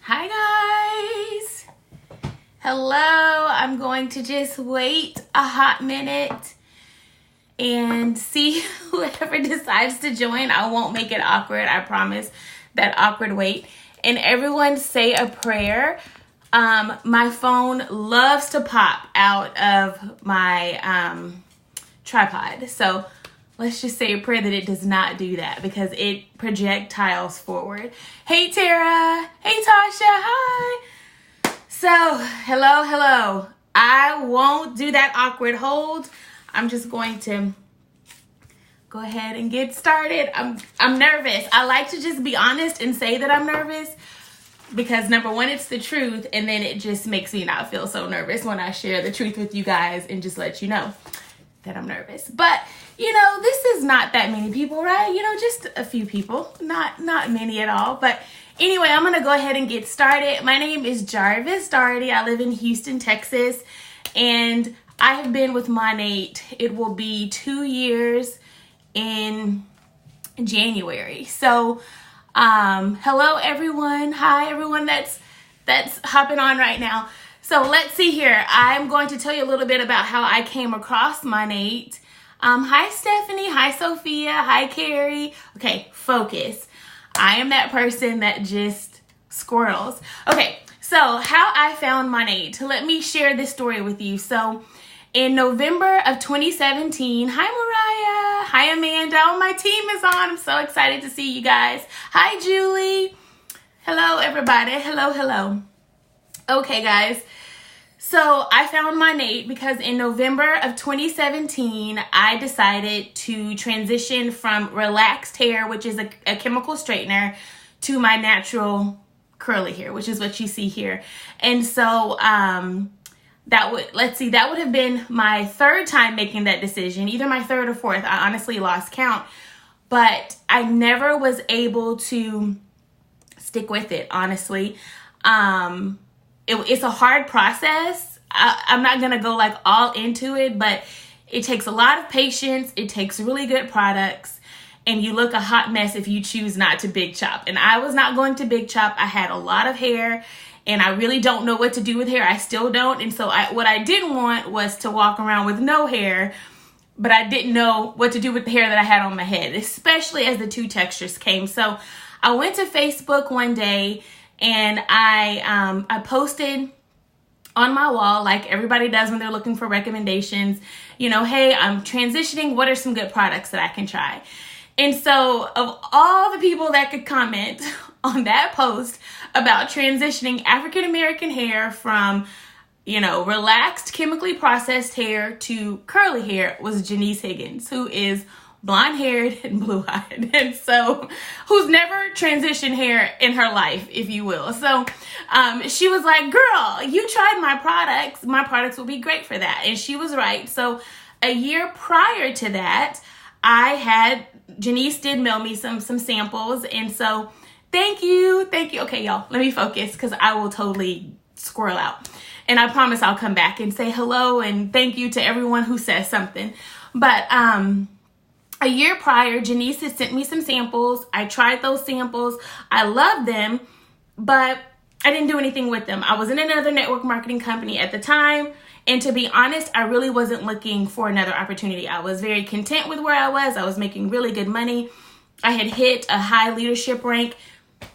Hi guys. Hello. I'm going to just wait a hot minute and see whoever decides to join. I won't make it awkward. I promise. That awkward wait. And everyone say a prayer. My phone loves to pop out of my tripod. So let's just say a prayer that it does not do that because it projectiles forward. Hey, Tara. Hey, Tasha. Hi. So, hello. I won't do that awkward hold. I'm just going to go ahead and get started. I'm nervous. I like to just be honest and say that I'm nervous because number one, it's the truth. And then it just makes me not feel so nervous when I share the truth with you guys and just let you know that I'm nervous. But this is not that many people, right? Just a few people, not many at all. But anyway, I'm going to go ahead and get started. My name is Jarvis Daugherty. I live in Houston, Texas, and I have been with Monat. It will be 2 years in January. So, hello everyone. Hi everyone that's hopping on right now. So let's see here. I'm going to tell you a little bit about how I came across Monat. Hi, Stephanie. Hi, Sophia. Hi, Carrie. Okay, focus. I am that person that just squirrels. Okay, so how I found Monat. Let me share this story with you. So in November of 2017, hi, Mariah. Hi, Amanda. Oh, my team is on. I'm so excited to see you guys. Hi, Julie. Hello, everybody. Hello. Okay, guys. So I found Monat because in November of 2017, I decided to transition from relaxed hair, which is a chemical straightener, to my natural curly hair, which is what you see here. And so that would have been my third time making that decision, either my third or fourth. I honestly lost count, but I never was able to stick with it, honestly. It's a hard process. I'm not going to go all into it, but it takes a lot of patience. It takes really good products, and you look a hot mess if you choose not to big chop. And I was not going to big chop. I had a lot of hair, and I really don't know what to do with hair. I still don't. And so what I didn't want was to walk around with no hair, but I didn't know what to do with the hair that I had on my head, especially as the two textures came. So I went to Facebook one day, and I posted on my wall like everybody does when they're looking for recommendations, hey, I'm transitioning. What are some good products that I can try? And so of all the people that could comment on that post about transitioning African-American hair from, relaxed, chemically processed hair to curly hair was Janice Higgins, who is blonde-haired and blue-eyed, and so who's never transitioned hair in her life, if you will. So she was like, girl, you tried my products will be great for that. And she was right. So a year prior to that, Janice did mail me some samples, and so thank you. Okay, y'all, let me focus because I will totally squirrel out, and I promise I'll come back and say hello and thank you to everyone who says something. But a year prior, Janice had sent me some samples. I tried those samples. I loved them, but I didn't do anything with them. I was in another network marketing company at the time, and to be honest, I really wasn't looking for another opportunity. I was very content with where I was. I was making really good money. I had hit a high leadership rank.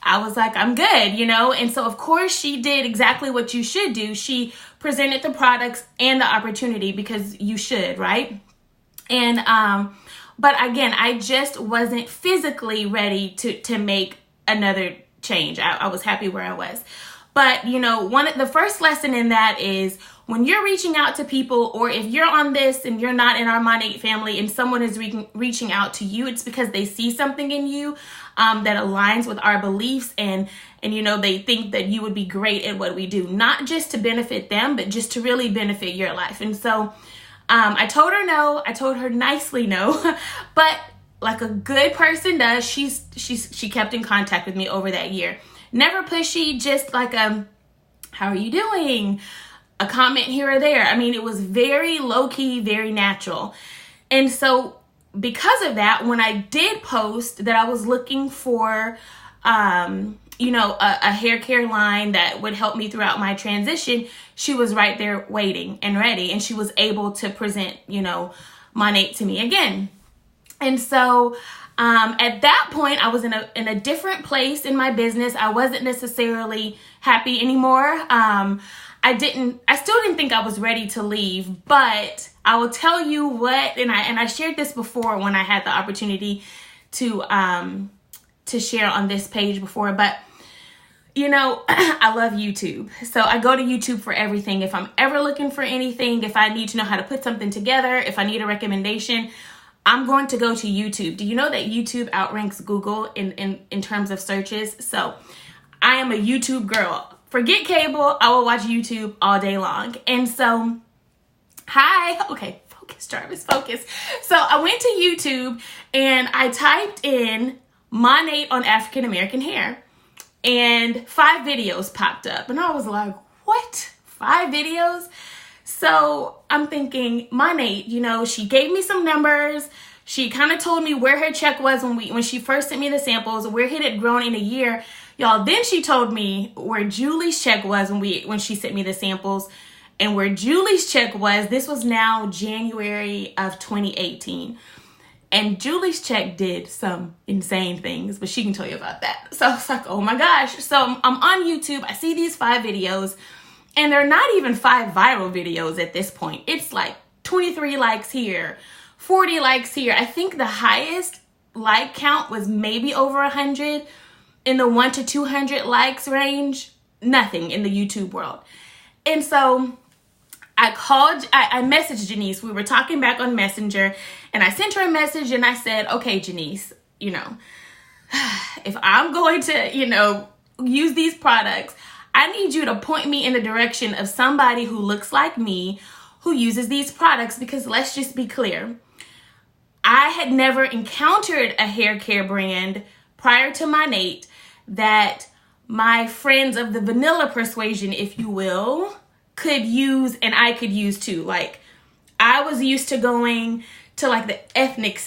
I was like, I'm good, And so, of course, she did exactly what you should do. She presented the products and the opportunity because you should, right? And but again, I just wasn't physically ready to make another change. I was happy where I was. But, the first lesson in that is when you're reaching out to people, or if you're on this and you're not in our Monat family and someone is reaching out to you, it's because they see something in you that aligns with our beliefs, and they think that you would be great at what we do, not just to benefit them, but just to really benefit your life. And so I told her no. I told her nicely no, but like a good person does, she kept in contact with me over that year. Never pushy, just like how are you doing? A comment here or there. I mean, it was very low key, very natural. And so because of that, when I did post that I was looking for a hair care line that would help me throughout my transition, she was right there waiting and ready, and she was able to present, Monat to me again. And so at that point, I was in a different place in my business. I wasn't necessarily happy anymore. I still didn't think I was ready to leave, but I will tell you what, and I shared this before when I had the opportunity to share on this page before, but I love YouTube. So I go to YouTube for everything. If I'm ever looking for anything, if I need to know how to put something together, if I need a recommendation, I'm going to go to YouTube. Do you know that YouTube outranks Google in terms of searches? So I am a YouTube girl. Forget cable. I will watch YouTube all day long. And so, okay, focus, Jarvis, focus. So I went to YouTube and I typed in Monat on African American hair, and 5 videos popped up. And I was like, what? 5 videos? So I'm thinking, Monat, she gave me some numbers. She kind of told me where her check was when she first sent me the samples, where it had grown in a year. Y'all, then she told me where Julie's check was when she sent me the samples, and where Julie's check was. This was now January of 2018. And Julie's check did some insane things, but she can tell you about that. So I was like, oh my gosh. So I'm on YouTube. I see these 5 videos, and they're not even 5 viral videos at this point. It's like 23 likes here, 40 likes here. I think the highest like count was maybe over 100. In the 1 to 200 likes range, nothing in the YouTube world. And so I messaged Janice. We were talking back on Messenger, and I sent her a message and I said, okay, Janice, if I'm going to, use these products, I need you to point me in the direction of somebody who looks like me, who uses these products, because let's just be clear. I had never encountered a hair care brand prior to Monat that my friends of the vanilla persuasion, if you will, could use, and I could use too. Like, I was used to going to like the ethnic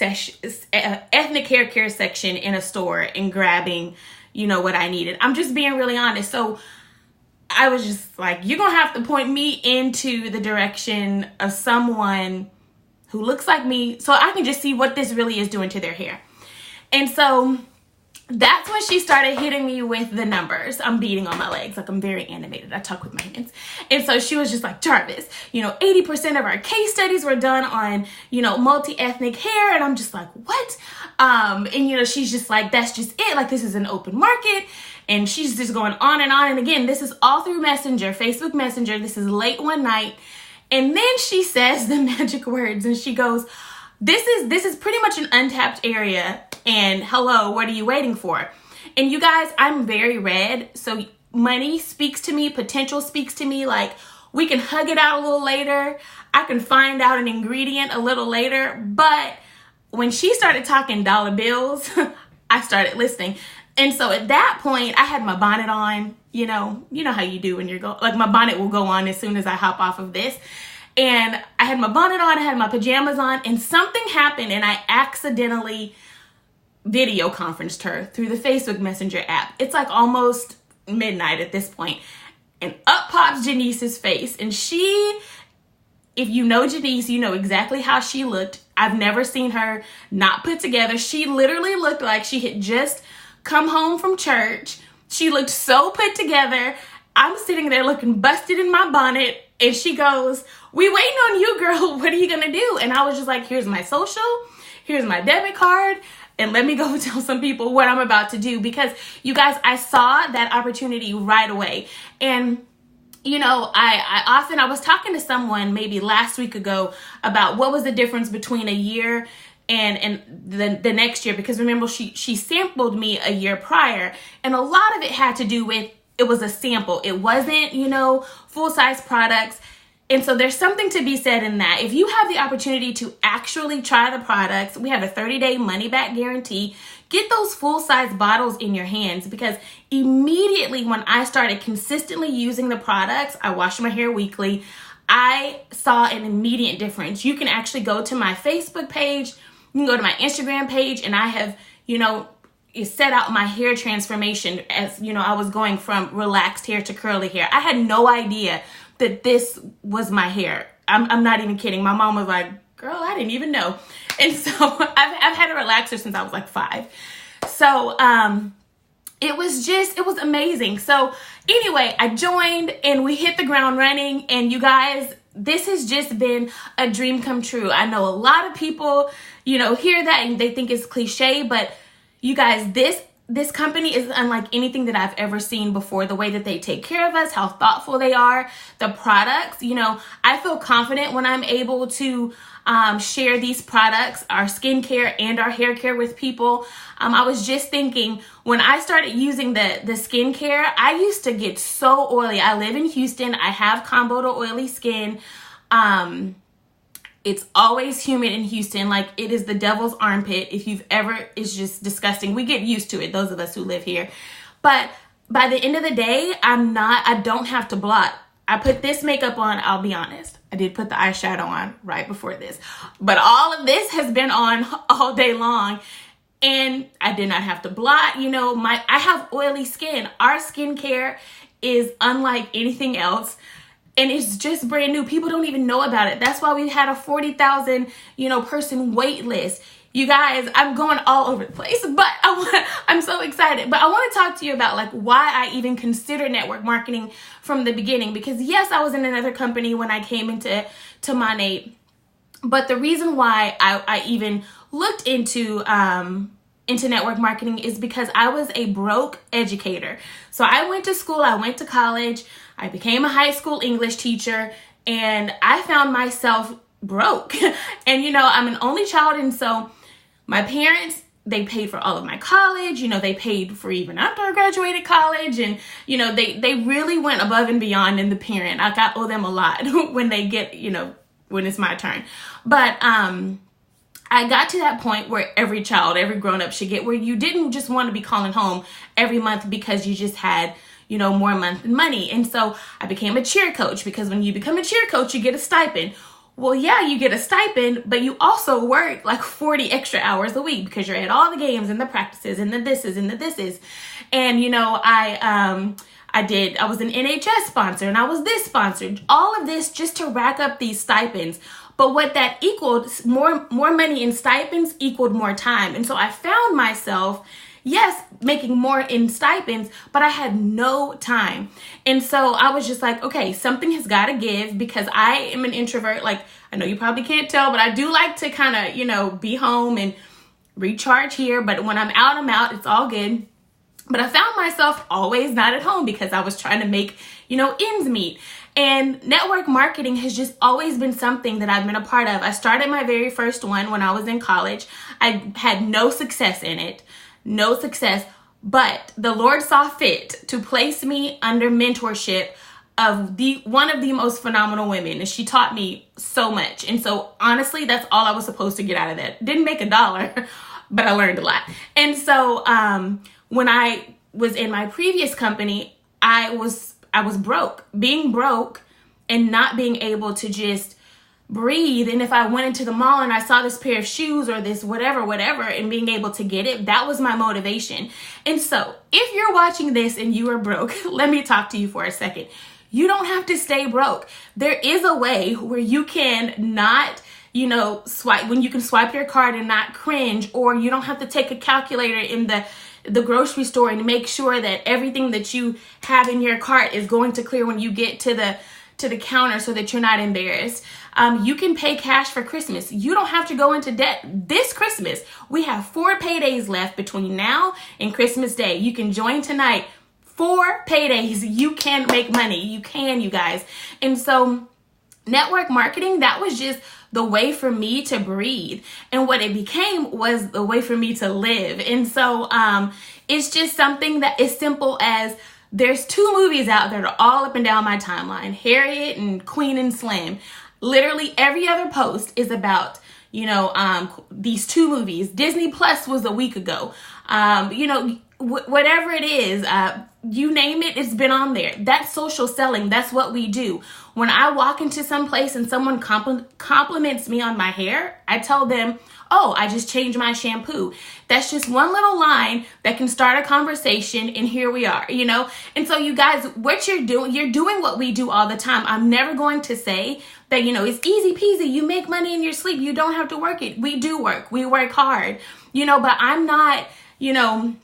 hair care section in a store and grabbing, what I needed. I'm just being really honest. So I was just like, you're going to have to point me into the direction of someone who looks like me so I can just see what this really is doing to their hair. And so that's when she started hitting me with the numbers. I'm beating on my legs. Like, I'm very animated. I talk with my hands. And so she was just like, Jarvis, 80% of our case studies were done on, multi-ethnic hair. And I'm just like, what? And she's just like, that's just it. Like, this is an open market. And she's just going on. And again, this is all through Messenger, Facebook Messenger. This is late one night. And then she says the magic words, and she goes, this is pretty much an untapped area. And hello, what are you waiting for? And you guys, I'm very red. So money speaks to me. Potential speaks to me. Like, we can hug it out a little later. I can find out an ingredient a little later. But when she started talking dollar bills, I started listening. And so at that point, I had my bonnet on. You know how you do when you're my bonnet will go on as soon as I hop off of this. And I had my bonnet on, I had my pajamas on, and something happened, and I accidentally video conferenced her through the Facebook Messenger app. It's like almost midnight at this point. And up pops Janice's face. And she, if you know Janice, you know exactly how she looked. I've never seen her not put together. She literally looked like she had just come home from church. She looked so put together. I'm sitting there looking busted in my bonnet, and she goes, we waiting on you, girl. What are you going to do? And I was just like, here's my social, here's my debit card, and let me go tell some people what I'm about to do. Because you guys, I saw that opportunity right away. And I was talking to someone maybe last week ago about what was the difference between a year and the next year, because remember, she sampled me a year prior, and a lot of it had to do with, it was a sample. It wasn't, full-size products. And so there's something to be said in that. If you have the opportunity to actually try the products, we have a 30-day money-back guarantee. Get those full-size bottles in your hands, because immediately when I started consistently using the products, I wash my hair weekly, I saw an immediate difference. You can actually go to my Facebook page, you can go to my Instagram page, and I have, set out my hair transformation. As you know, I was going from relaxed hair to curly hair. I had no idea that this was my hair. I'm not even kidding. My mom was like, girl, I didn't even know. And so I've had a relaxer since I was like 5. So it was amazing. So anyway, I joined and we hit the ground running, and you guys, this has just been a dream come true. I know a lot of people, hear that and they think it's cliche, but you guys, this company is unlike anything that I've ever seen before. The way that they take care of us, how thoughtful they are, the products, I feel confident when I'm able to share these products, our skincare and our hair care with people. I was just thinking, when I started using the skincare, I used to get so oily. I live in Houston. I have combo to oily skin. It's always humid in Houston. Like, it is the devil's armpit. It's just disgusting. We get used to it, those of us who live here. But by the end of the day, I don't have to blot. I put this makeup on, I'll be honest. I did put the eyeshadow on right before this. But all of this has been on all day long. And I did not have to blot. I have oily skin. Our skincare is unlike anything else. And it's just brand new. People don't even know about it. That's why we've had a 40,000, person wait list. You guys, I'm going all over the place, but I'm so excited. But I want to talk to you about why I even consider network marketing from the beginning. Because yes, I was in another company when I came into Monat. But the reason why I even looked into network marketing is because I was a broke educator. So I went to school, I went to college, I became a high school English teacher, and I found myself broke. And, I'm an only child. And so my parents, they paid for all of my college. They paid for even after I graduated college. And, they really went above and beyond in the parent. I owe them a lot when they get, when it's my turn. But, I got to that point where every child, every grown-up should get, where you didn't just want to be calling home every month because you just had, more month and money. And so I became a cheer coach, because when you become a cheer coach, you get a stipend. Well, yeah, you get a stipend, but you also work 40 extra hours a week because you're at all the games and the practices and the thises and the thises. And, I was an NHS sponsor, and I was this sponsored, all of this just to rack up these stipends. But what that equaled, more money in stipends equaled more time. And so I found myself, yes, making more in stipends, but I had no time. And so I was just like, okay, something has got to give, because I am an introvert. I know you probably can't tell, but I do like to kind of, be home and recharge here. But when I'm out, it's all good. But I found myself always not at home because I was trying to make, ends meet. And network marketing has just always been something that I've been a part of. I started my very first one when I was in college. I had no success in it, but the Lord saw fit to place me under mentorship of one of the most phenomenal women. And she taught me so much. And so honestly, that's all I was supposed to get out of that. Didn't make $1, but I learned a lot. And so when I was in my previous company, I was broke. Being broke and not being able to just breathe. And if I went into the mall and I saw this pair of shoes or this whatever, and being able to get it, that was my motivation. And so if you're watching this and you are broke, let me talk to you for a second. You don't have to stay broke. There is a way where you can not, when you can swipe your card and not cringe, or you don't have to take a calculator in the grocery store and make sure that everything that you have in your cart is going to clear when you get to the counter, so that you're not embarrassed. You can pay cash for Christmas. You don't have to go into debt this Christmas. We have 4 paydays left between now and Christmas Day. You can join tonight. 4 paydays. You can make money. You can, you guys. And so network marketing, that was just the way for me to breathe. And what it became was the way for me to live. And so it's just something that is simple as, there's 2 movies out there that are all up and down my timeline, Harriet and Queen and Slim. Literally every other post is about, these 2 movies. Disney Plus was a week ago. Whatever it is, you name it, it's been on there. That's social selling. That's what we do. When I walk into some place and someone compliments me on my hair, I tell them, oh, I just changed my shampoo. That's just one little line that can start a conversation, and here we are, you know? And so you guys, what you're doing what we do all the time. I'm never going to say that, you know, it's easy peasy. You make money in your sleep. You don't have to work it. We do work. We work hard, you know, but I'm not, you know,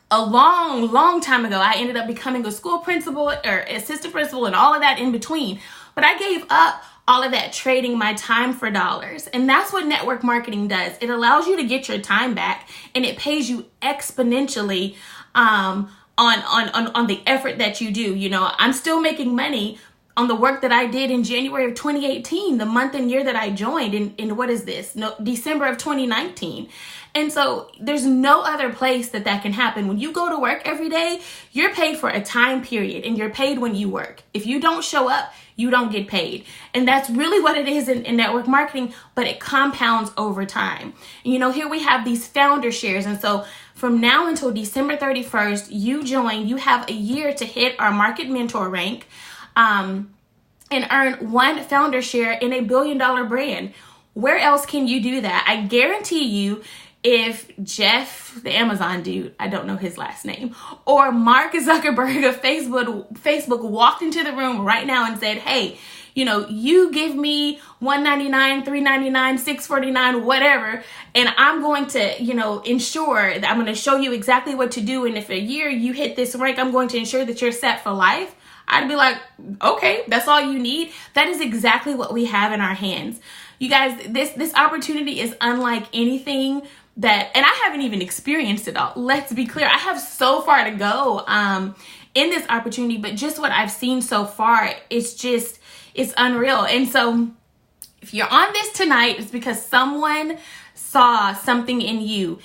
a long time ago, I ended up becoming a school principal or assistant principal and all of that in between. But I gave up all of that trading my time for dollars. And that's what network marketing does. It allows you to get your time back, and it pays you exponentially on the effort that you do. You know, I'm still making money on the work that I did in January of 2018, the month and year that I joined in what is this? No, December of 2019. And so there's no other place that can happen. When you go to work every day, you're paid for a time period, and you're paid when you work. If you don't show up, you don't get paid. And that's really what it is in network marketing, but it compounds over time. And, you know, here we have these founder shares. And so from now until December 31st, you have a year to hit our market mentor rank and earn one founder share in a $1 billion brand. Where else can you do that? I guarantee you, if Jeff, the Amazon dude, I don't know his last name, or Mark Zuckerberg of Facebook walked into the room right now and said, hey, you know, you give me $199, $399, $649, whatever, and I'm going to, you know, ensure that I'm going to show you exactly what to do. And if a year you hit this rank, I'm going to ensure that you're set for life. I'd be like, okay, that's all you need. That is exactly what we have in our hands. You guys, this opportunity is unlike anything that, and I haven't even experienced it all. Let's be clear. I have so far to go in this opportunity, but just what I've seen so far, it's unreal. And so if you're on this tonight, it's because someone saw something in you.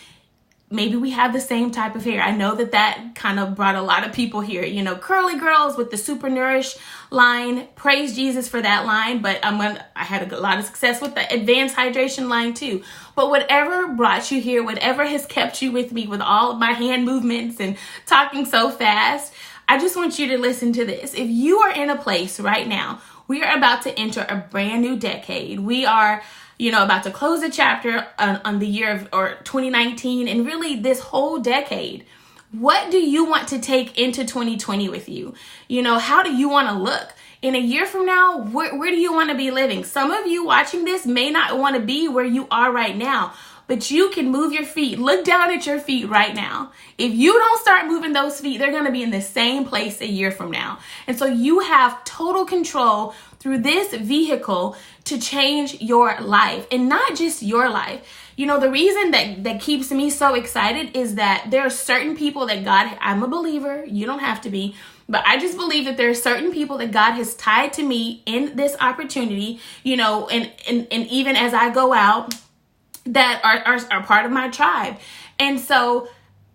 Maybe we have the same type of hair. I know that kind of brought a lot of people here. You know, curly girls with the Super Nourish line. Praise Jesus for that line. But I had a lot of success with the advanced hydration line too. But whatever brought you here, whatever has kept you with me with all of my hand movements and talking so fast, I just want you to listen to this. If you are in a place right now, we are about to enter a brand new decade. We are, you know, about to close a chapter on the year of 2019 and really this whole decade. What do you want to take into 2020 with you? You know, how do you want to look? In a year from now, where do you want to be living? Some of you watching this may not want to be where you are right now, but you can move your feet. Look down at your feet right now. If you don't start moving those feet, they're going to be in the same place a year from now. And so you have total control through this vehicle to change your life, and not just your life. You know, the reason that keeps me so excited is that there are certain people that God, I'm a believer, you don't have to be, but I just believe that there are certain people that God has tied to me in this opportunity, you know, and even as I go out, that are part of my tribe. And so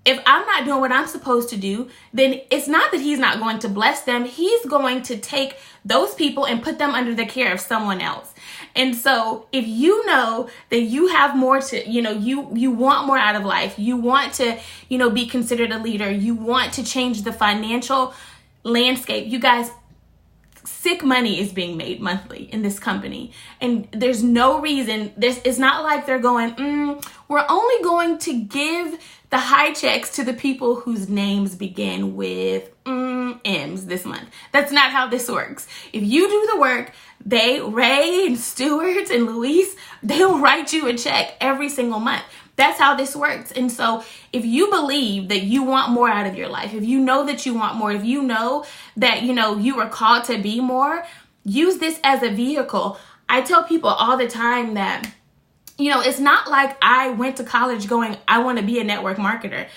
if I'm not doing what I'm supposed to do, then it's not that he's not going to bless them. He's going to take those people and put them under the care of someone else. And so if you know that you have more to, you know, you want more out of life, you want to, you know, be considered a leader, you want to change the financial landscape, you guys, sick money is being made monthly in this company. And there's no reason, it's not like they're going, we're only going to give the high checks to the people whose names begin with M's this month. That's not how this works. If you do the work, Ray and Stuart and Luis, they'll write you a check every single month. That's how this works. And so if you believe that you want more out of your life, if you know that you want more, if you know that, you know, you are called to be more, use this as a vehicle. I tell people all the time that, you know, it's not like I went to college going, I want to be a network marketer.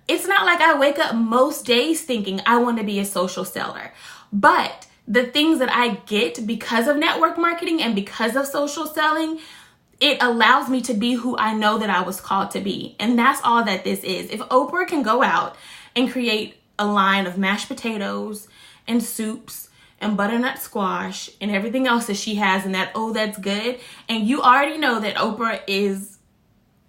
It's not like I wake up most days thinking I want to be a social seller. But the things that I get because of network marketing and because of social selling, it allows me to be who I know that I was called to be. And that's all that this is. If Oprah can go out and create a line of mashed potatoes and soups and butternut squash and everything else that she has and that, oh, that's good. And you already know that Oprah is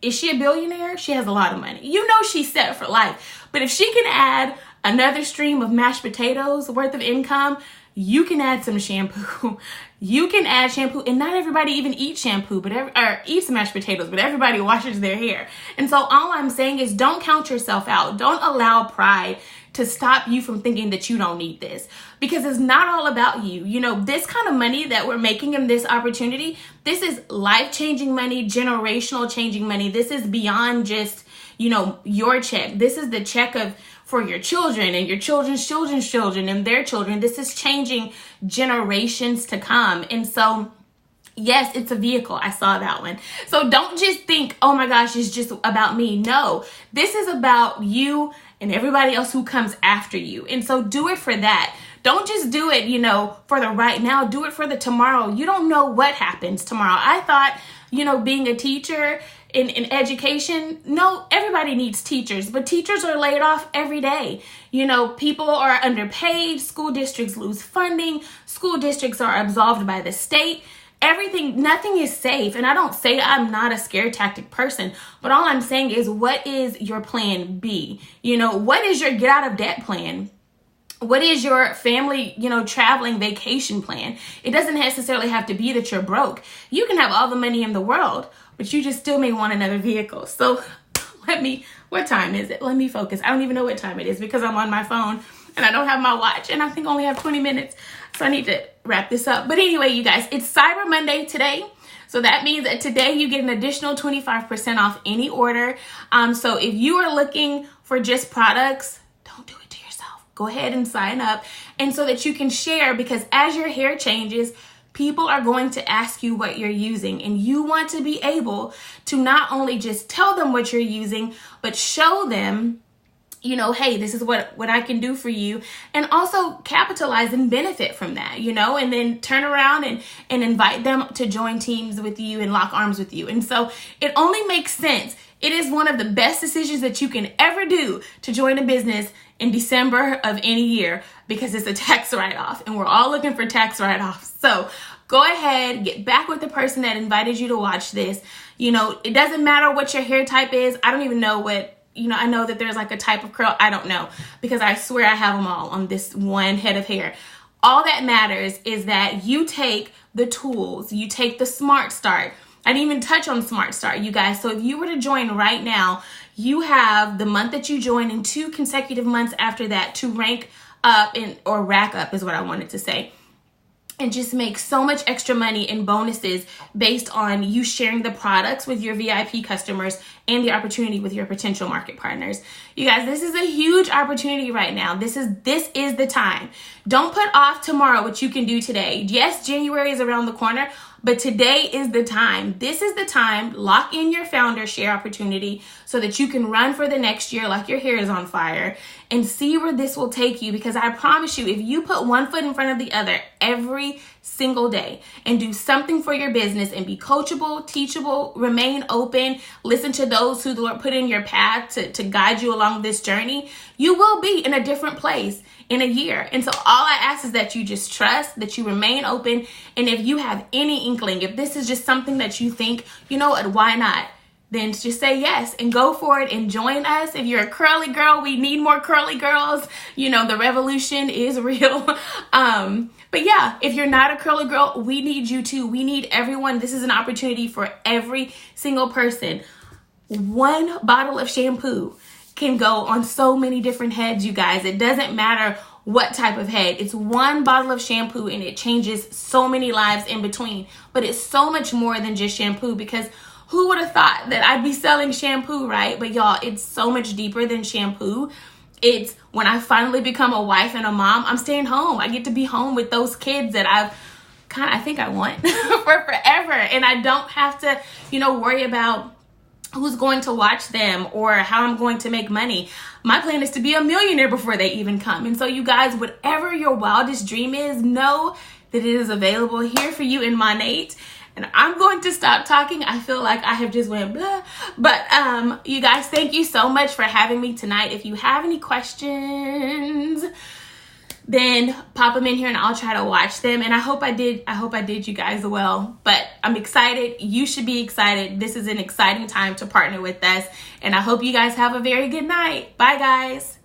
she a billionaire? She has a lot of money. You know she's set for life. But if she can add another stream of mashed potatoes worth of income, you can add some shampoo. You can add shampoo, and not everybody even eats shampoo, or eats mashed potatoes, but everybody washes their hair. And so all I'm saying is don't count yourself out. Don't allow pride to stop you from thinking that you don't need this, because it's not all about you. You know, this kind of money that we're making in this opportunity, this is life-changing money, generational changing money. This is beyond just, you know, your check. This is the check for your children and your children's children's children and their children. This is changing generations to come. And so, yes, it's a vehicle. I saw that one. So don't just think, oh my gosh, it's just about me. No, this is about you and everybody else who comes after you. And so do it for that. Don't just do it, you know, for the right now. Do it for the tomorrow. You don't know what happens tomorrow. I thought, you know, being a teacher in education, no, everybody needs teachers, but teachers are laid off every day. You know, people are underpaid. School districts lose funding. School districts are absolved by the state. Everything, nothing is safe. And I don't say I'm not a scare tactic person, but all I'm saying is, what is your plan B? You know, what is your get out of debt plan? What is your family, you know, traveling vacation plan? It doesn't necessarily have to be that you're broke. You can have all the money in the world, but you just still may want another vehicle. So what time is it? Let me focus. I don't even know what time it is because I'm on my phone and I don't have my watch, and I think I only have 20 minutes. So I need to wrap this up. But anyway, you guys, it's Cyber Monday today. So that means that today you get an additional 25% off any order. So if you are looking for just products, don't do it to yourself. Go ahead and sign up, and so that you can share, because as your hair changes, people are going to ask you what you're using, and you want to be able to not only just tell them what you're using, but show them, you know, hey, this is what I can do for you, and also capitalize and benefit from that, you know, and then turn around and invite them to join teams with you and lock arms with you. And so it only makes sense. It is one of the best decisions that you can ever do to join a business in December of any year, because it's a tax write-off, and we're all looking for tax write-offs. So go ahead, get back with the person that invited you to watch this. You know, it doesn't matter what your hair type is. I don't even know what, you know, I know that there's like a type of curl. I don't know, because I swear I have them all on this one head of hair. All that matters is that you take the tools, you take the Smart Start. I didn't even touch on Smart Start, you guys. So if you were to join right now, you have the month that you join and 2 consecutive months after that to rank up or rack up is what I wanted to say. And just make so much extra money in bonuses based on you sharing the products with your VIP customers and the opportunity with your potential market partners. You guys, this is a huge opportunity right now. This is the time. Don't put off tomorrow what you can do today. Yes, January is around the corner, but today is the time. This is the time. Lock in your founder share opportunity so that you can run for the next year like your hair is on fire, and see where this will take you. Because I promise you, if you put one foot in front of the other every single day and do something for your business and be coachable, teachable, remain open, listen to those who the Lord put in your path to guide you along this journey, you will be in a different place in a year. And so all I ask is that you just trust, that you remain open. And if you have any inkling, if this is just something that you think, you know what, why not? Then just say yes and go for it and join us. If you're a curly girl, we need more curly girls. You know, the revolution is real. But yeah, if you're not a curly girl, we need you too. We need everyone. This is an opportunity for every single person. One bottle of shampoo can go on so many different heads, you guys. It doesn't matter what type of head. It's one bottle of shampoo and it changes so many lives in between. But it's so much more than just shampoo, because who would have thought that I'd be selling shampoo, right? But y'all, it's so much deeper than shampoo. It's when I finally become a wife and a mom, I'm staying home. I get to be home with those kids that I think I want for forever. And I don't have to, you know, worry about who's going to watch them or how I'm going to make money. My plan is to be a millionaire before they even come. And so you guys, whatever your wildest dream is, know that it is available here for you in Monat. And I'm going to stop talking. I feel like I have just went blah. But you guys, thank you so much for having me tonight. If you have any questions, then pop them in here and I'll try to watch them. And I hope I did you guys well. But I'm excited. You should be excited. This is an exciting time to partner with us. And I hope you guys have a very good night. Bye, guys.